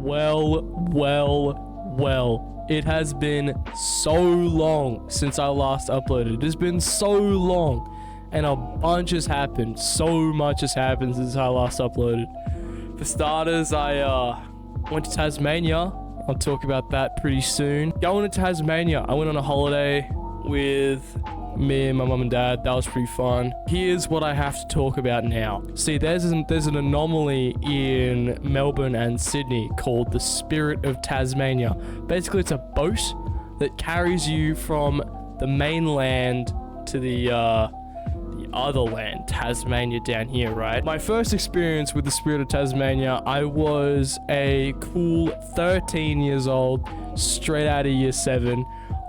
Well, it has been so long since I last uploaded. It has been so long, and a bunch has happened. So much has happened since I last uploaded. For starters, I went to Tasmania. I'll talk about that pretty soon. Going to Tasmania, I went on a holiday with me and my mum and dad. That was pretty fun. Here's what I have to talk about now. See, there's an anomaly in Melbourne and Sydney called the Spirit of Tasmania. Basically, it's a boat that carries you from the mainland to the other land, Tasmania down here, right? My first experience with the Spirit of Tasmania, I was a cool 13 years old, straight out of year 7.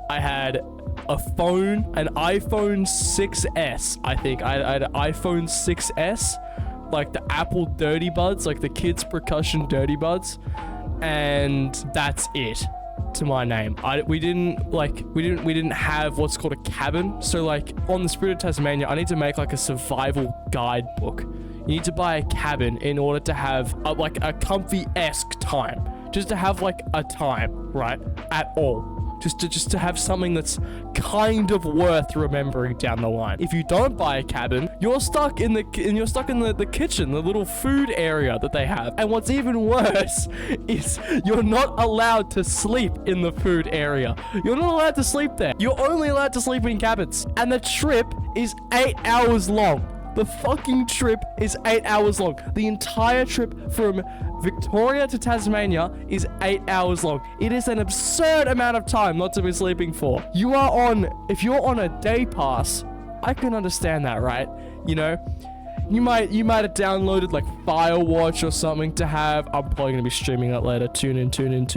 I had a phone, an iPhone 6S, I think. I had an iPhone 6S, like the Apple Dirty Buds, like the kids' percussion Dirty Buds, and that's it to my name. We didn't have what's called a cabin. So like on the Spirit of Tasmania, I need to make like a survival guidebook. You need to buy a cabin in order to have like a comfy-esque time, just to have like a time, right? At all. Just to have something that's kind of worth remembering down the line. If you don't buy a cabin, you're stuck in the kitchen, the little food area that they have. And what's even worse is you're not allowed to sleep in the food area. You're not allowed to sleep there. You're only allowed to sleep in cabins. And the trip is 8 hours long. The fucking trip is 8 hours long. The entire trip from Victoria to Tasmania is 8 hours long. It is an absurd amount of time not to be sleeping for. If you're on a day pass, I can understand that, right? You know, you might have downloaded like Firewatch or something to have. I'm probably gonna be streaming that later. Tune in. You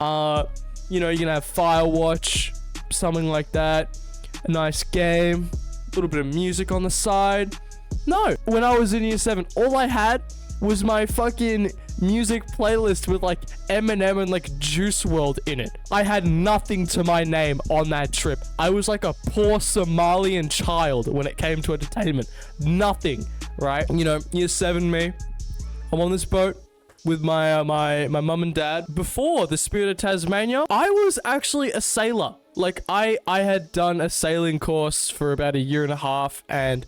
know, you're gonna have Firewatch, something like that. A nice game. A little bit of music on the side. No, when I was in year 7, all I had was my fucking music playlist with like Eminem and like Juice WRLD in it. I had nothing to my name on that trip. I was like a poor Somalian child when it came to entertainment. Nothing, right? You know, year 7 me, I'm on this boat with my mum and dad. Before the Spirit of Tasmania, I was actually a sailor. Like I had done a sailing course for about a year and a half, and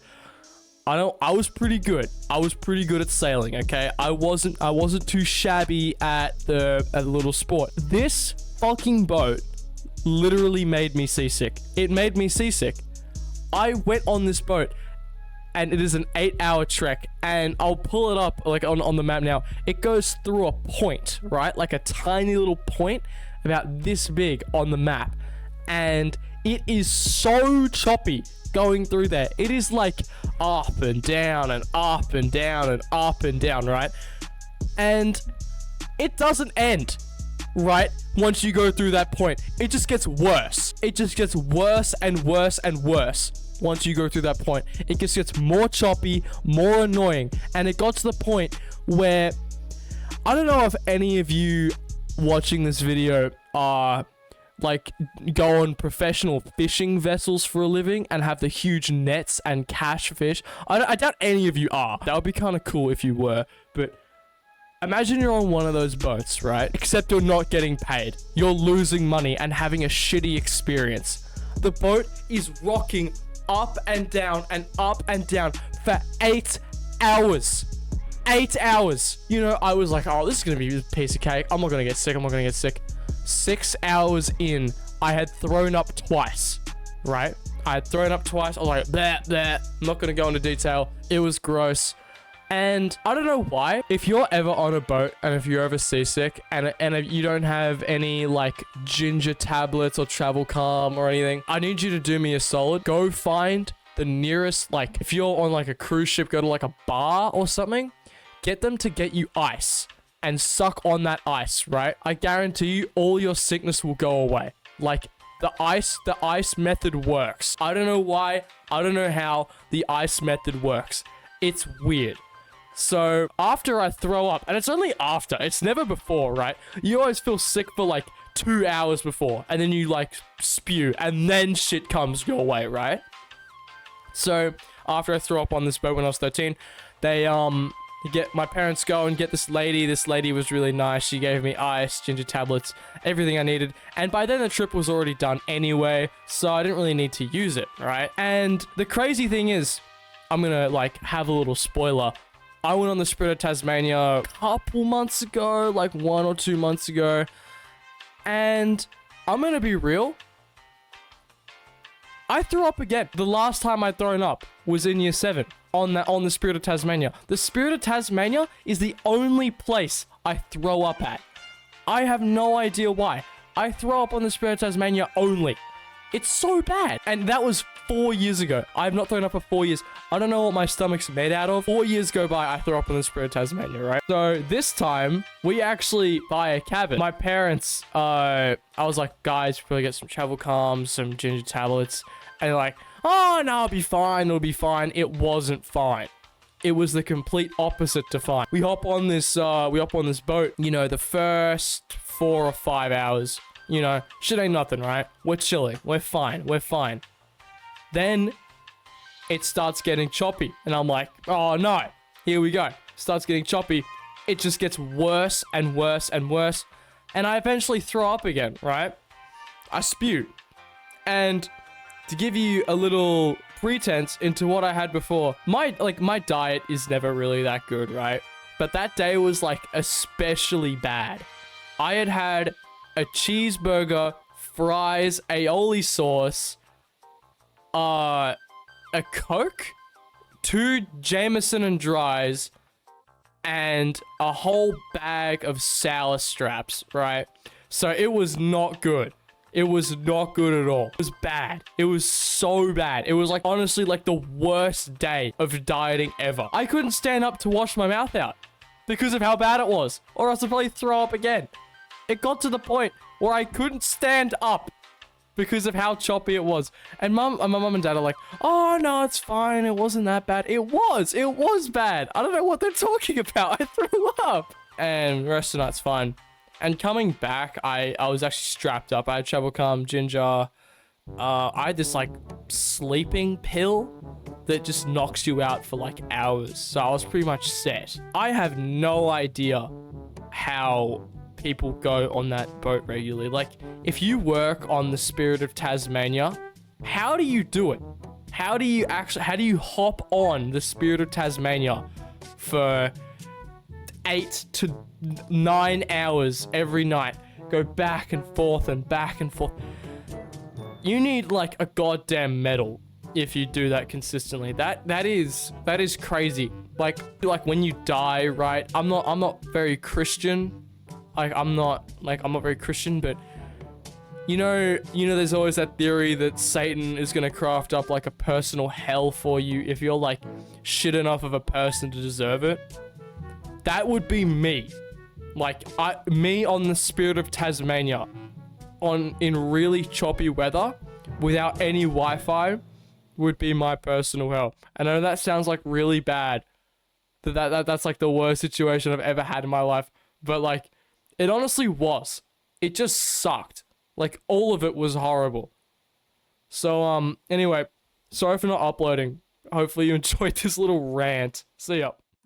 I was pretty good. I was pretty good at sailing, okay? I wasn't too shabby at the little sport. This fucking boat literally made me seasick. It made me seasick. I went on this boat, and it is an 8-hour trek, and I'll pull it up like on the map now. It goes through a point, right? Like a tiny little point about this big on the map. And it is so choppy going through there. It is like up and down and up and down and up and down, right? And it doesn't end, right? Once you go through that point, it just gets worse. It just gets worse and worse and worse. Once you go through that point, it just gets more choppy, more annoying. And it got to the point where, I don't know if any of you watching this video are like go on professional fishing vessels for a living and have the huge nets and catch fish. I doubt any of you are. That would be kind of cool if you were, but imagine you're on one of those boats, right? Except you're not getting paid. You're losing money and having a shitty experience. The boat is rocking up and down for 8 hours. 8 hours. You know, I was like, oh, this is gonna be a piece of cake. I'm not gonna get sick. 6 hours in, I had thrown up twice, right? I was like, bleh. I'm not gonna go into detail. It was gross. And I don't know why. If you're ever on a boat and if you're ever seasick and if you don't have any like ginger tablets or travel calm or anything, I need you to do me a solid. Go find the nearest, like if you're on like a cruise ship, go to like a bar or something, get them to get you ice and suck on that ice, right? I guarantee you all your sickness will go away. Like the ice method works. I don't know why. I don't know how the ice method works. It's weird. So after I throw up, and it's only after, it's never before, right? You always feel sick for like 2 hours before, and then you like spew, and then shit comes your way, right? So after I threw up on this boat when I was 13, they Get my parents go and get this lady. This lady was really nice. She gave me ice, ginger tablets, everything I needed. And by then the trip was already done anyway, so I didn't really need to use it, right? And the crazy thing is, I'm gonna like have a little spoiler. I went on the Spirit of Tasmania a couple months ago, like 1 or 2 months ago. And I'm gonna be real. I threw up again. The last time I'd thrown up was in year 7 on the Spirit of Tasmania. The Spirit of Tasmania is the only place I throw up at. I have no idea why. I throw up on the Spirit of Tasmania only. It's so bad. And that was 4 years ago. I have not thrown up for 4 years. I don't know what my stomach's made out of. 4 years go by, I throw up on the Spirit of Tasmania, right? So this time, we actually buy a cabin. My parents, I was like, guys, probably get some travel calms, some ginger tablets. And they're like, oh, no, it'll be fine. It'll be fine. It wasn't fine. It was the complete opposite to fine. We hop on this boat, you know, the first 4 or 5 hours, you know, shit ain't nothing, right? We're chilling. We're fine. We're fine. Then it starts getting choppy. And I'm like, oh, no. Here we go. Starts getting choppy. It just gets worse and worse and worse. And I eventually throw up again, right? I spew. And to give you a little pretense into what I had before, my diet is never really that good, right? But that day was like especially bad. I had a cheeseburger, fries, aioli sauce, a Coke, 2 Jameson and Dries, and a whole bag of sour straps, right? So it was not good. It was not good at all. It was bad. It was so bad. It was like, honestly, like the worst day of dieting ever. I couldn't stand up to wash my mouth out because of how bad it was, or else I'd probably throw up again. It got to the point where I couldn't stand up because of how choppy it was. And my mum and dad are like, oh, no, it's fine. It wasn't that bad. It was bad. I don't know what they're talking about. I threw up. And the rest of the night's fine. And coming back, I was actually strapped up. I had travel calm, ginger. I had this like sleeping pill that just knocks you out for like hours. So I was pretty much set. I have no idea how people go on that boat regularly. Like, if you work on the Spirit of Tasmania, how do you do it? How do you hop on the Spirit of Tasmania for 8 to 9 hours every night, go back and forth and back and forth? You need like a goddamn medal if you do that consistently. That is crazy. Like when you die, right? I'm not very Christian. I'm not very Christian, but you know, there's always that theory that Satan is gonna craft up like a personal hell for you if you're like shit enough of a person to deserve it. That would be me. Like, me on the Spirit of Tasmania, in really choppy weather, without any Wi-Fi, would be my personal hell. And I know that sounds like really bad. That's like the worst situation I've ever had in my life. But like, it honestly was. It just sucked. Like, all of it was horrible. So, anyway, sorry for not uploading. Hopefully you enjoyed this little rant. See ya.